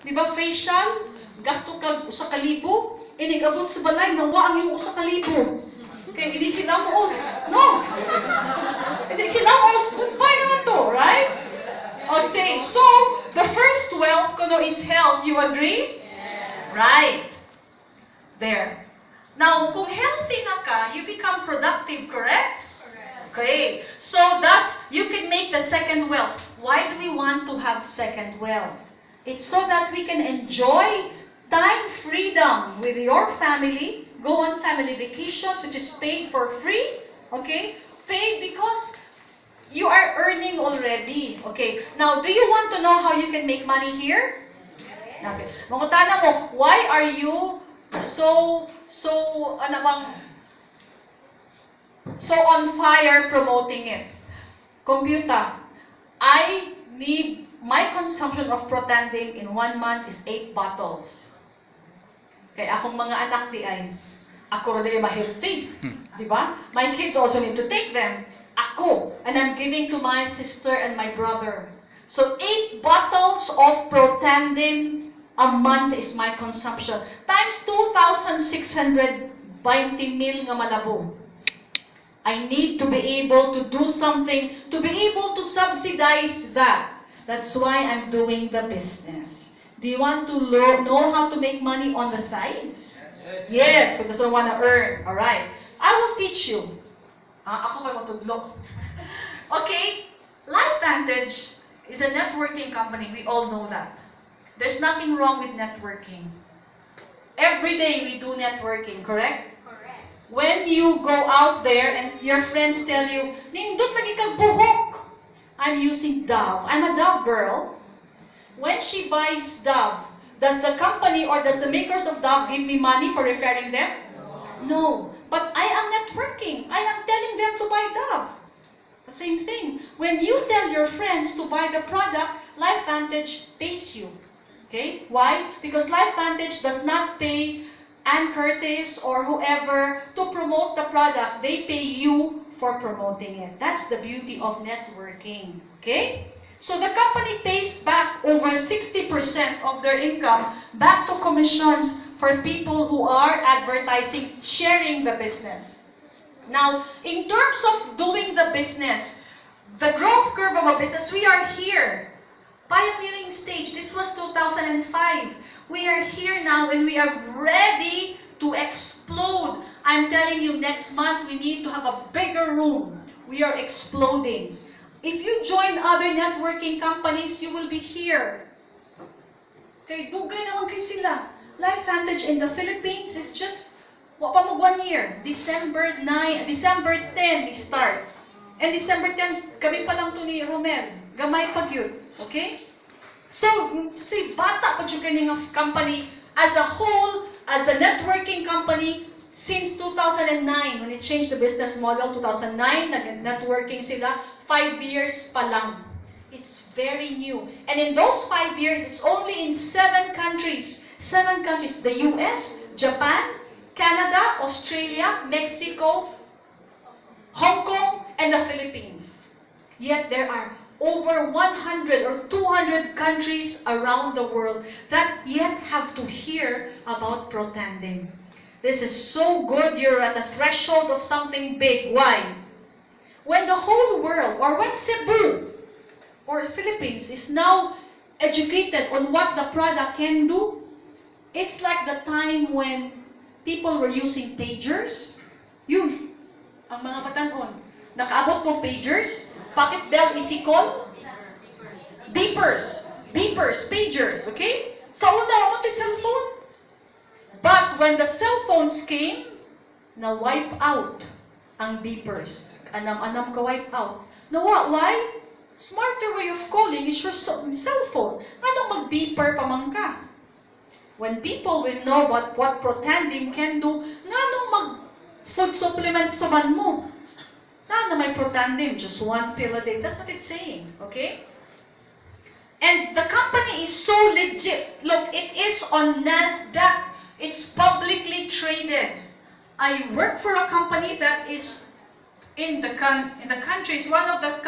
Di ba facial? Gasto ka usa ka libo, inigabot sa balay, nawa ang iyong usa ka libo. Kaya hindi kilamos. No. Hindi kilamos. Goodbye naman to, right? I'll say, so, the first wealth kuno is health. You agree? Yes. Right. There. Now, kung healthy na ka, you become productive, correct? Correct. Okay. So, thus, you can make the second wealth. Why do we want to have second wealth? It's so that we can enjoy time freedom with your family, go on family vacations, which is paid for free, okay? Paid because you are earning already, okay? Now, do you want to know how you can make money here? Okay. Mangutana mo, why are you so on fire promoting it? Computer, I need, my consumption of Protandim in 1 month is 8 bottles. Kaya akong mga anak di ay, ako rin ma-healthy. Di ba? My kids also need to take them. Ako, and I'm giving to my sister and my brother. So 8 bottles of Protandim a month is my consumption. Times 2,620 mil nga malabo. I need to be able to do something, to be able to subsidize that. That's why I'm doing the business. Do you want to know how to make money on the sides? Yes, who doesn't want to earn. All right. I will teach you. Ako kayo matudlo. Okay, LifeVantage is a networking company. We all know that. There's nothing wrong with networking. Every day we do networking, correct? Correct. When you go out there and your friends tell you, nindot lagi kag buhok. I'm using Dove. I'm a Dove girl. When she buys Dove, does the company or does the makers of Dove give me money for referring them? No. But I am networking. I am telling them to buy Dove. The same thing. When you tell your friends to buy the product, LifeVantage pays you. Okay? Why? Because LifeVantage does not pay Ann Curtis or whoever to promote the product. They pay you for promoting it. That's the beauty of networking. Okay? So the company pays back over 60% of their income back to commissions for people who are advertising, sharing the business. Now, in terms of doing the business, the growth curve of a business, we are here. Pioneering stage, this was 2005. We are here now and we are ready to explode. I'm telling you, next month we need to have a bigger room. We are exploding. If you join other networking companies, you will be here. Kay dugay naman kay sila. LifeVantage in the Philippines is just, pa mag 1 year. December 10, we start. And December 10, kami pa lang to ni Romel. Gamay pag yun. Okay? So, say, bata pa dyan kayo ng company as a whole, as a networking company, since 2009, when it changed the business model, 2009, nag-networking sila, 5 years pa lang. It's very new. And in those 5 years, it's only in 7 countries. 7 countries. The US, Japan, Canada, Australia, Mexico, Hong Kong, and the Philippines. Yet there are over 100 or 200 countries around the world that yet have to hear about Protandim. This is so good. You're at the threshold of something big. Why? When the whole world, or when Cebu or Philippines is now educated on what the product can do, it's like the time when people were using pagers. Yun, ang mga batanon. Nakaabot mo pagers, pocket bell isikol, beepers, pagers, okay? Sa una, mo ito cellphone. But when the cell phones came, na-wipe out ang beepers. Anam-anam ka wipe out. Nawa, why? Smarter way of calling is your cell phone. Anong mag-beeper pa man ka? When people will know what Protandim can do, nga nung mag-food supplements naman mo. Na may Protandim, just 1 pill a day. That's what it's saying, okay? And the company is so legit. Look, it is on NASDAQ. It's publicly traded. I work for a company that is in the countries, one of the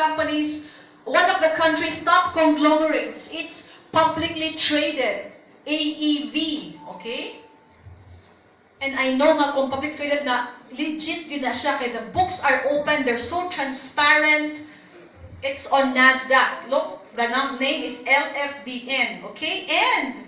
country's top conglomerates. It's publicly traded. AEV, okay? And I know nga kung public credit na legit yun na siya, kaya the books are open, they're so transparent. It's on NASDAQ. Look, the name is LFVN, okay? And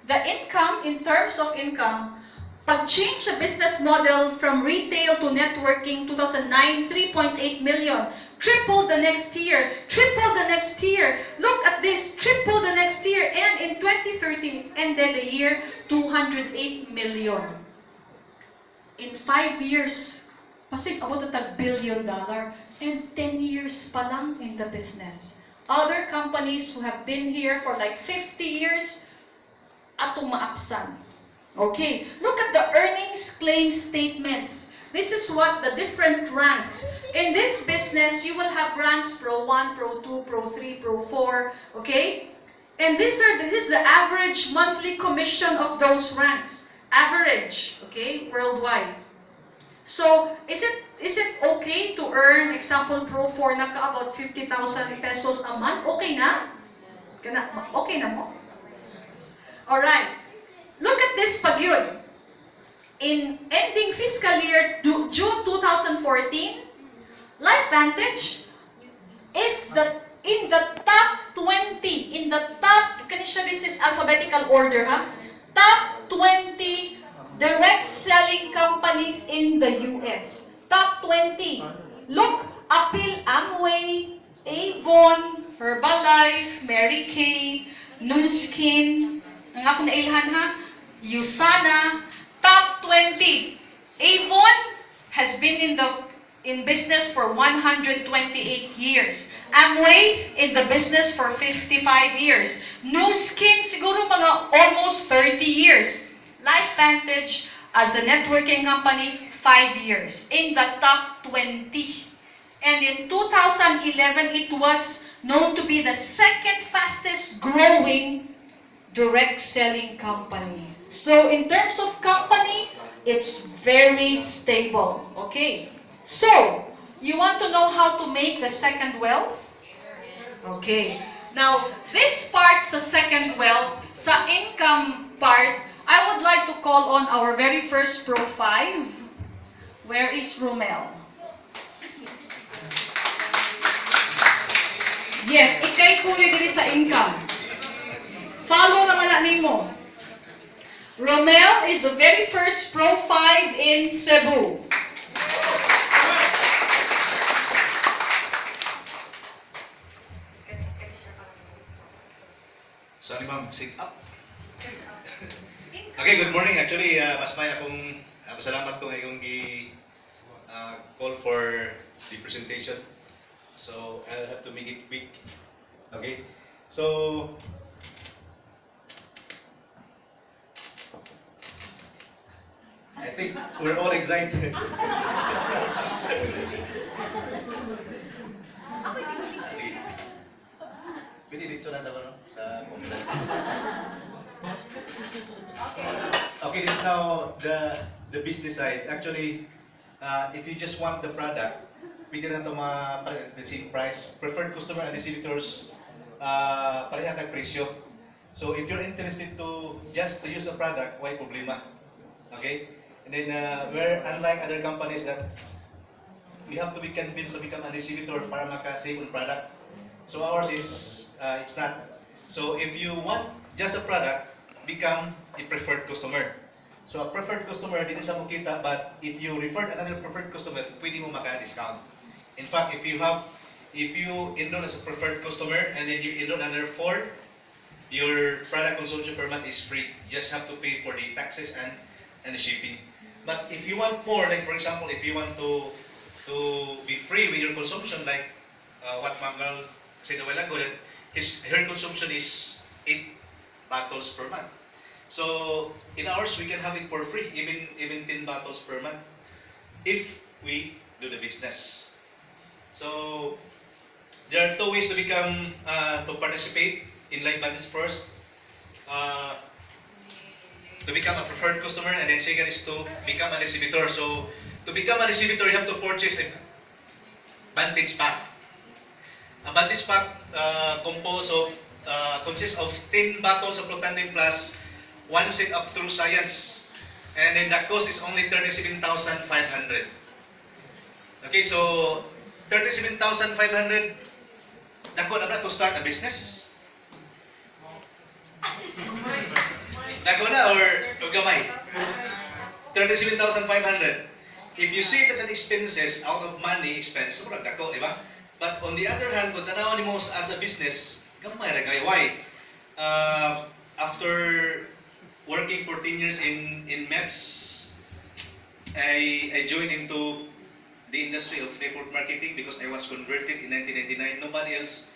the income, in terms of income, pag-change the business model from retail to networking, 2009, 3.8 million. Triple the next year. Triple the next year. Look at this. Triple the next year. And in 2013, ended the year, 208 million. In 5 years, pasig abot na $1 billion. And 10 years pa lang in the business. Other companies who have been here for like 50 years, atong maapsan. Okay, look at the earnings claim statements. This is what the different ranks. In this business, you will have ranks Pro 1, Pro 2, Pro 3, Pro 4, okay? And this is the average monthly commission of those ranks. Average, okay, worldwide. So, is it okay to earn, example, Pro 4 na ka about 50,000 pesos a month? Okay na? Okay na mo? Alright. Look at this pagyud. In ending fiscal year June 2014, LifeVantage is in the top 20. In the top, this is alphabetical order, ha? Top 20 direct selling companies in the US. Top 20. Look, Apil, Amway, Avon, Herbalife, Mary Kay, Nu Skin, ang ako na ilhan ha, USANA, top 20. Avon has been in business for 128 years. Amway in the business for 55 years. Nu Skin siguro mga almost 30 years. LifeVantage as a networking company 5 years in the top 20. And in 2011 it was known to be the second fastest growing direct selling company. So in terms of company, it's very stable. Okay. So, you want to know how to make the second wealth? Okay. Now, this part sa second wealth, sa income part, I would like to call on our very first Pro 5. Where is Romel? Yes, ikay kuli diri sa income. Follow naman na nimo. Romel is the very first Pro 5 in Cebu. Sorry ma'am, sit up. Okay, good morning. Actually, mas may akong pasalamat ko ngayong call for the presentation. So, I'll have to make it quick. Okay? So, I think we're all excited. Sige. Pwede dito na sa comment. Okay, this is now the business side. Actually, if you just want the product, pwede na ito the same price. Preferred customer and distributors, pareha tag presyo. So if you're interested to just to use the product, why problema? Okay? And then we're unlike other companies that we have to be convinced to become a distributor para maka-save on product. So ours is it's not. So if you want just a product, become a preferred customer. So a preferred customer, dito sa mukita, but if you refer another preferred customer, pwede mo maka-discount. In fact, if you enroll as a preferred customer and then you enroll under 4, your product consumption per month is free. You just have to pay for the taxes and the shipping. But if you want more, like for example, if you want to be free with your consumption, like what Ma'am Girl said a while ago, that her consumption is 8 bottles per month. So in ours, we can have it for free, even 10 bottles per month, if we do the business. So there are 2 ways to become to participate in LifeVantage. First, to become a preferred customer, and then second is to become a distributor. So to become a distributor, you have to purchase a Vantage Pack. A Vantage Pack consists of 10 bottles of Protandim Plus one set of true science. And then the cost is only 37,500. Okay, so 37,500, dako na ba to start a business? Dako na or gamay? 37,500. If you see it as an expenses, out of money expense, sobrang dako, di ba? But on the other hand, kung tanaw ni mo as a business, gamay ra kayo. Why? After working 14 years in MEPS, I joined into the industry of network marketing because I was converted in 1999. Nobody else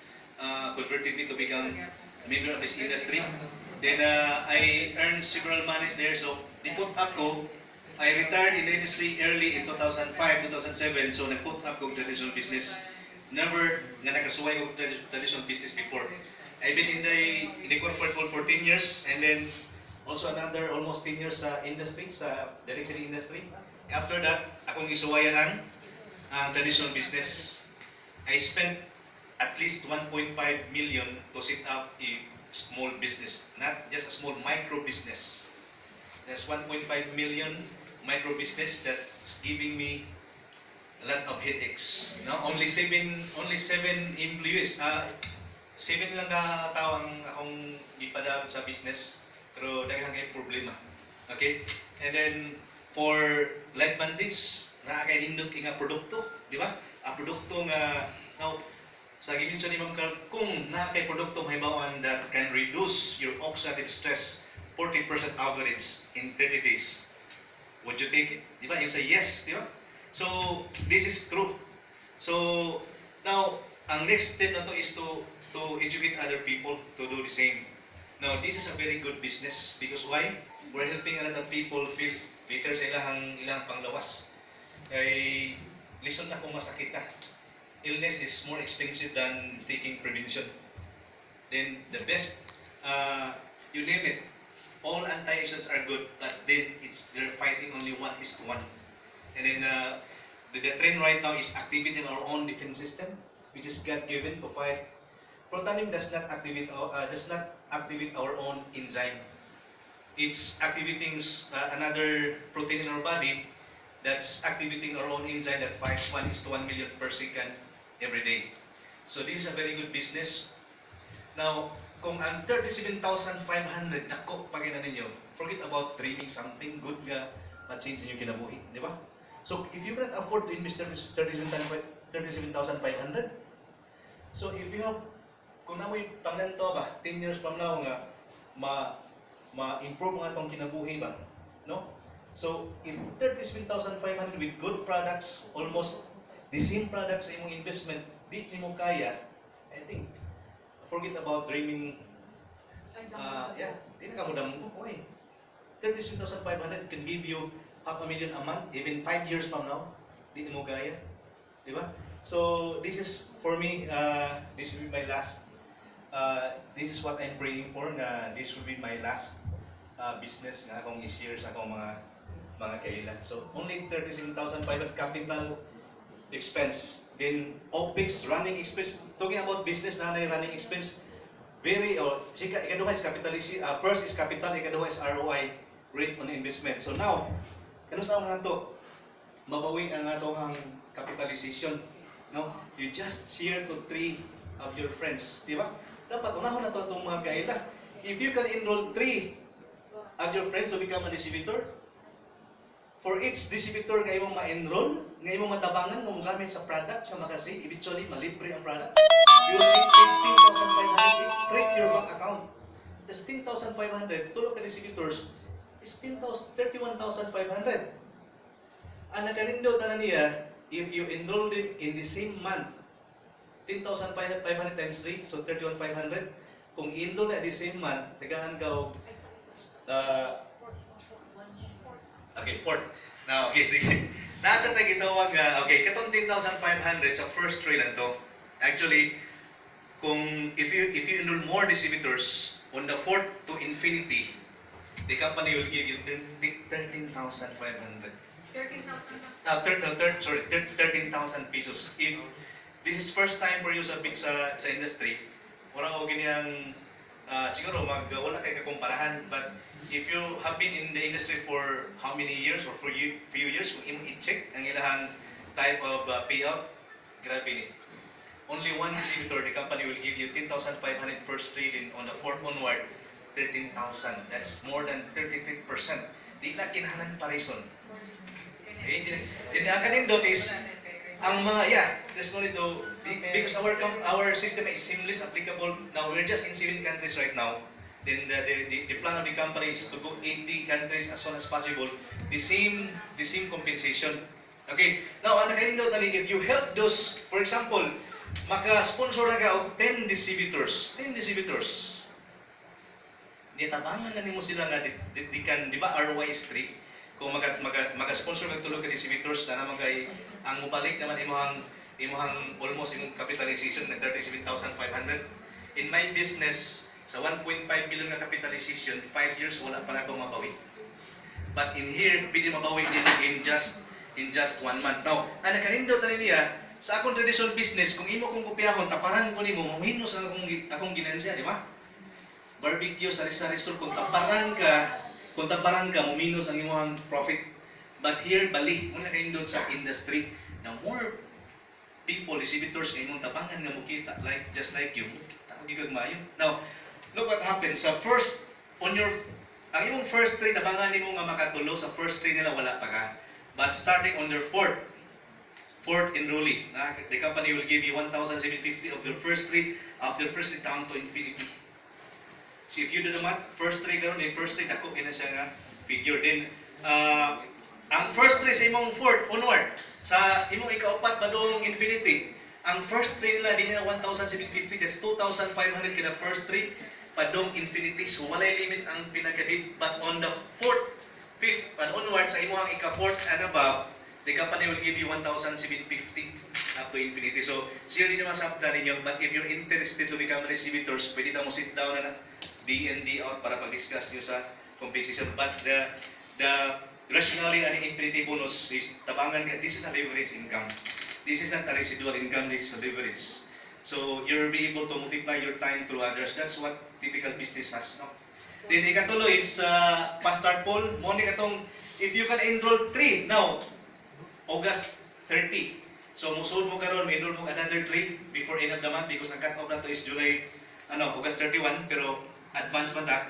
converted me to become a member of this industry. Then I earned several monies there. So, niput up ko. I retired in the industry early in 2005, 2007. So, nagput up ko traditional business. Never nga nakasuway ko traditional business before. I've been in the corporate world for 10 years and then also another almost 10 years sa industry, sa direct selling industry. After that, akong isuwayan ang traditional business. I spent at least 1.5 million to set up a small business, not just a small micro business. There's 1.5 million micro business that's giving me a lot of headaches. No, only seven employees. 7 lang ka tao ang akong gipadaan sa business, pero daghang kay problema. Okay? And then for Light Bandits, kay nindot nga produkto, di ba? Ang produkto nga now sa giminsan ni Ma'am Carl, kung kay produkto mahibawan that can reduce your oxidative stress 40% average in 30 days. Would you take it? Di ba? You say yes, di ba? So this is true. So now ang next step na to is to educate other people to do the same. Now this is a very good business because why? We're helping a lot of people feel better sa ilang panglawas. Ay listen na kung masakita. Illness is more expensive than taking prevention. Then the best, you name it. All anti-agents are good, but then they're fighting only 1:1. And then the trend right now is activating our own defense system, which is God-given to fight. Protandim does not activate our own enzyme. It's activating another protein in our body that's activating our own enzyme that fights 1:1 million per second every day. So this is a very good business. Now, kung ang 37,500 dako pakita ninyo, forget about dreaming something good nga ma-change niyo kinabuhi, di ba? So if you cannot afford to invest 37,500, so if you have, kung namoy panganto ba, 10 years from now nga ma-improve nga itong kinabuhi ba, no? So if 37,500 with good products, almost the same products sa imong investment, di nimo kaya, I think forget about dreaming. Di na ka mo damgo. Okay. 37,500 can give you $500,000 a month, even 5 years from now. Di mo kaya. Di ba? So, this is, for me, this will be my last, this is what I'm praying for, na this will be my last business nga akong i-share sa akong mga kailan. So, only 37,500 capital expense. Then OPEX, running expense. Talking about business na running expense, ikaduha is capitalization. First is capital, ikaduha is ROI, rate on investment. So now, kano sa mga to? Mabawi ang atong capitalization. No? You just share to 3 of your friends, di ba? Dapat unahon na to itong mga kaila. If you can enroll 3 of your friends to become a distributor, for each distributor nga imong ma-enroll, nga imong matabangan nga gamit sa product nga makasi, eventually malibre ang product. You will get 15,500 each straight your bank account. That's 10,500. Tulog ka distributors is 31,500. Ang nakalindot na niya, if you enroll them in the same month, 10,500 times 3, so 31,500. Kung enroll na the same month, tagaan ka okay, fourth. Now, okay, sige. Nasa tagitawag, okay, katong 10,500 sa first trade lang to. Actually, kung if you enroll more distributors on the fourth to infinity, the company will give you 13,500. 13,000 pesos. If this is first time for you sa industry, wala ko ganyang siguro wala kay kakumparahan, but if you have been in the industry for how many years or for few years, kung imo i-check ang ilahang type of payout, grabe ni. Only one distributor, the company will give you 10,500 first trade, and on the fourth onward, 13,000. That's more than 33%. Di na kinahanglan parison. Okay? And ang kanindot is, ang mga, there's no need to, because our system is seamless, applicable. Now, we're just in 7 countries right now. Then the plan of the company is to go 80 countries as soon as possible. The same compensation. Okay? Now, ang kanindot, if you help those, for example, maka-sponsor na ka og 10 distributors. 10 distributors. Nitabangan na nimo sila nga di kan, di ba ROI is 3? Kung maga-sponsor kag tulog ka distributors na naman kay ang mubalik naman imong almost imong capitalization na 37,500. In my business, sa 1.5 million nga capitalization, 5 years wala pa na akong mabawi. But in here, pwede mabawi in just 1 month. Now, ang nakanindot na niya, sa akong traditional business, kung imo kong kopyahon, taparan ko nimo, mahinos ang akong ginansya, di ba? Barbecue, sari-sari store, kung taparan ka, muminos ang imong profit. But here, bali, muna kayo doon sa industry, na more people, distributors, na imong tabangan nga mukita, just like you, mukita ko gigagmayo. Now, look what happens. Sa first, ang imong first trade, tabangan nimo nga makatulo, sa first trade nila wala pa ka. But starting on their fourth enrollee, the company will give you 1,750 of their first trade, down to infinity. So if you do the math, first trade karon, first trade ako kina siya nga figure. Then ang first trade sa imong fourth onward, sa imong ikaapat padung infinity, ang first trade nila din nga 1,750, that's 2,500 kada first trade padung infinity. So walay limit ang pinaka-deep, but on the fourth, fifth and onward sa imong ika-fourth and above, the company will give you 1,750 up to infinity. So, siya din naman sabta ninyo, but if you're interested to become distributors, pwede mo sit down na D&D out para pag-discuss nyo sa compensation. But the rationale and infinity bonus is tabangan ka, this is a leverage income. This is not a residual income, this is a leverage. So, you'll be able to multiply your time through others. That's what typical business has. No? Then, ikatuloy is fast start poll. Muna katong, if you can enroll 3, now, August 30. So, musul mo karon, enroll mo another 3 before end of the month because ang cut-off na to is August 31, pero advance man ta.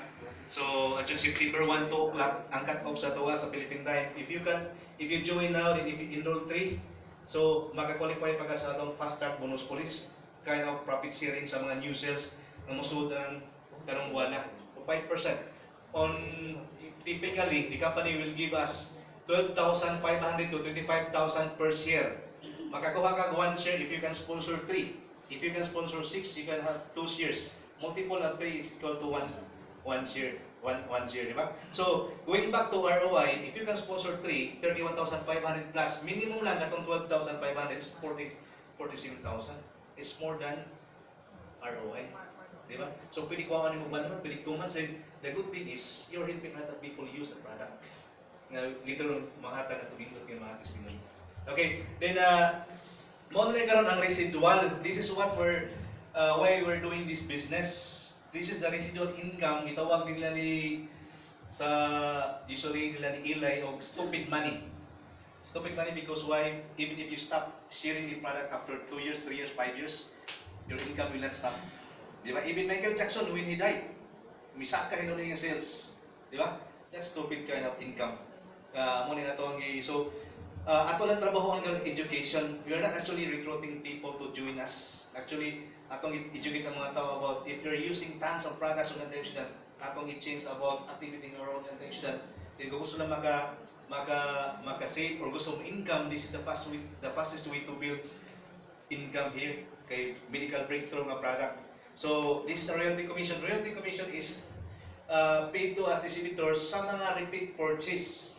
So, at yung September 1, 2 o'clock, ang cut-off sa tuwa sa Philippine time. If you join now, then if you enroll 3, so, maka-qualify pa ka sa atong fast start bonus police, kind of profit sharing sa mga new sales na musud ang karong buwan na, 5%. Typically, the company will give us 12,500 to 25,000 per share. Makakuha ka 1 share if you can sponsor 3. If you can sponsor 6, you can have 2 shares. Multiple of 3 is equal to 1 share. 1 share, di ba? So, going back to ROI, if you can sponsor 3, 31,500 plus, minimum lang atong 12,500 is 47,000. It's more than ROI. Di ba? So, pwede kuha ka mo ba naman? Pwede 2 months. And the good thing is, you're helping other people use the product. Nga literal mahatag at tumindot yung mga testimony. Okay, then mo na karon ang residual. This is what why we're doing this business. This is the residual income. Itawag nila usually nila ni Eli o stupid money. Stupid money because why? Even if you stop sharing the product after 2 years, 3 years, 5 years, your income will not stop. Di ba? Even Michael Jackson when he died, misaka hinuno yung sales. Di ba? That's stupid kind of income. Muna atong so ato lang trabaho ang education. We are not actually recruiting people to join us. Actually, atong educate ang mga tao about if you're using tons of products on antioxidant, atong i-change about activity around antioxidant. Then kung gusto lang maka-save or gusto mong income, this is the fastest way to build income here kay medical breakthrough nga product. So, this is a royalty commission. Royalty commission is paid to us distributors sa mga repeat purchase.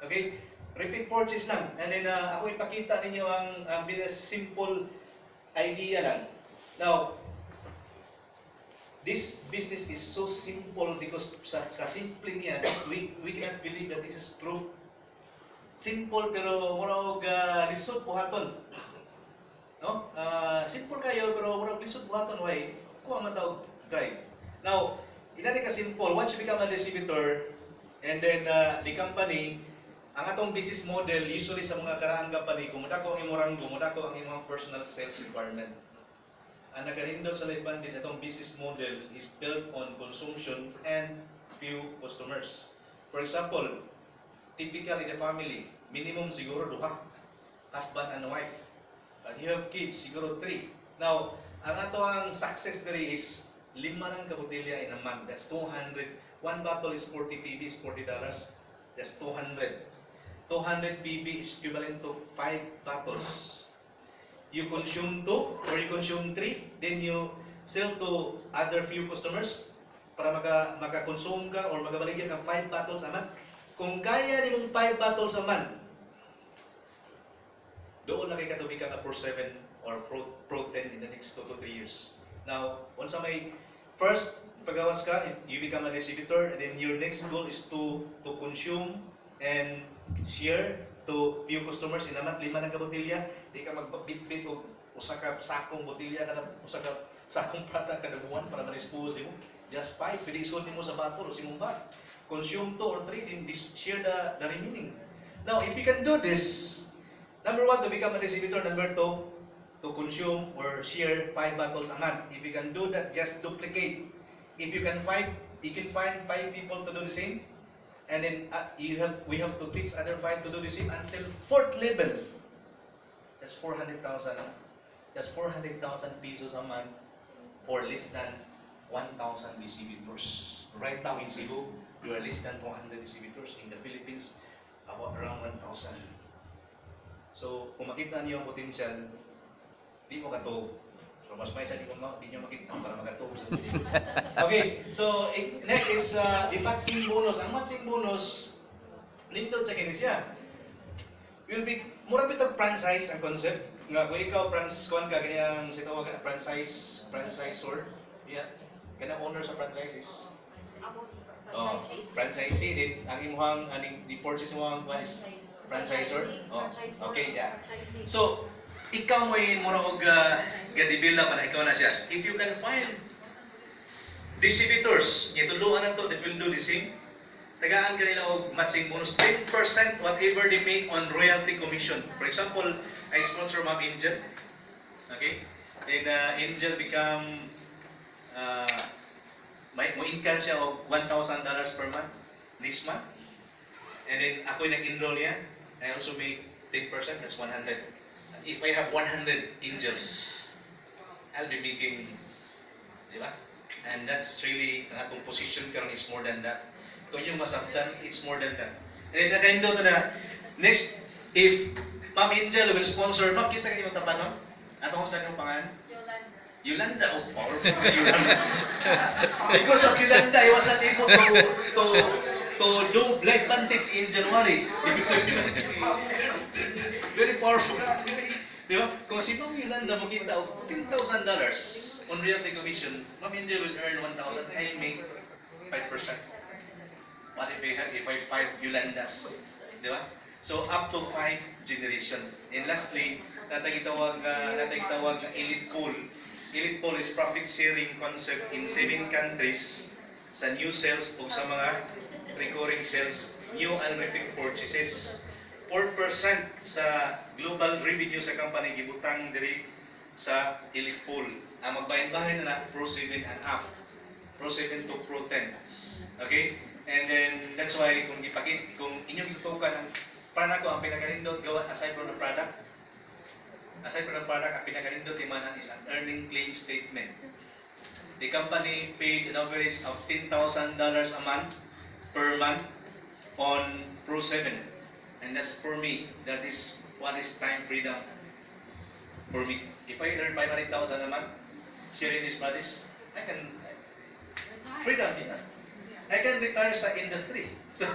Okay? Repeat purchase lang. And then, ako ipakita ninyo ang simple idea lang. Now, this business is so simple because sa kasimple niya, we cannot believe that this is true. Simple pero murag lisod buhaton. No? Simple kayo pero murag lisod buhaton. Why? Kuha man tawag drive. Now, inani ka simple, once you become a distributor, and then the company, ang atong business model, usually sa mga karaang company, kung madako ang imong ranggo, madako ang imong personal sales requirement. Ang nakarindot sa Life Bandits, atong business model is built on consumption and few customers. For example, typical in a family, minimum siguro duha, husband and wife. But you have kids, siguro 3. Now, ang ato ang success diri is 5 lang ka botelya in a month. That's 200. One bottle is 40 PB, is $40. That's 200. 200 PB is equivalent to 5 bottles. You consume 2 or you consume 3, then you sell to other few customers para maka-consume ka or magabaligya ka 5 bottles a month. Kung kaya nimong 5 bottles a month, doon na kay katubi ka na Pro 7 or Pro 10 in the next 2 to 3 years. Now, once may first pagawas ka, you become a distributor, and then your next goal is to consume and share to few customers in a month. 5 na ka botelya, di ka magbitbit o usa ka sakong botelya kada usa ka sakong product kada buwan para ma-dispose mo. Just 5 pwede isuot nimo sa bottle o sa imong bag. Consume 2 or 3, then share the remaining. Now, if you can do this, number 1, to become a distributor. Number 2, to consume or share 5 bottles a month. If you can do that, just duplicate. If you can find 5 people to do the same, and then we have to teach other 5 to do the same until 4th level. That's 400,000. That's 400,000 pesos a month for less than 1,000 distributors. Right now in Cebu, we are less than 200 distributors. In the Philippines, about around 1,000. So, kung makita niyo ang potential, di mo katog. So, mas may isa di nyo makita para magatog sa video. Okay, so next is the matching bonus. Ang matching bonus, lindot sa kinisya. Will be, mura bitag franchise ang concept. Nga, kung ikaw, kuhan ka, ganyan sa tawag na franchisor. Yeah, ganang owner sa franchises. Franchisee, din, ang imuhang, di-purchase mo ang franchisor. Oh, okay, yeah. So, ikaw may murag gadibila pa na ikaw na siya. If you can find distributors, tuluan na to that will do the same, tagaan ka nila og matching bonus 10% whatever they make on royalty commission. For example, I sponsor Ma'am Angel. Okay? And Angel become may income siya og $1,000 per month next month. And then ako nag-enroll niya, I also make 10%, that's 100. If I have 100 angels, I'll be making, di ba? And that's really, ang atong position karon is more than that. Kung yung masabtan, it's more than that. And then nakaindo to na, next, if Ma'am Angel will sponsor, Ma'am, kisa kayo tapan, Ma'am? Atong kung saan yung pangalan? Yolanda. Oh, powerful na Yolanda. Because of Yolanda, I was not able to do Life Bandits in January. Very powerful. Di ba? Kung si Ma'am Yolanda makita $10,000 on royalty commission, Ma'am Angel will earn 1,000. I make 5%. What if I have 5 Yolandas? Di ba? So, up to 5 generation. And lastly, natagitawag sa Elite Pool. Elite Pool is profit sharing concept in 7 countries sa new sales o sa mga recurring sales, new and repeat purchases. 4% sa global revenue sa company gibutang diri sa Elite Pool. Ang magbahin-bahin na Pro 7 and up. Pro 7 to Pro 10. Okay? And then that's why kung inyong itutukan para nako ang pinakanindot gawa aside from the product. Aside from the product, ang pinakanindot imanan is an earning claim statement. The company paid an average of $10,000 a month per month on Pro 7. And that's for me, that is what is time freedom for me. If I earn 500,000 a month, sharing these buddies, I can freedom, yeah. I can retire sa industry. So,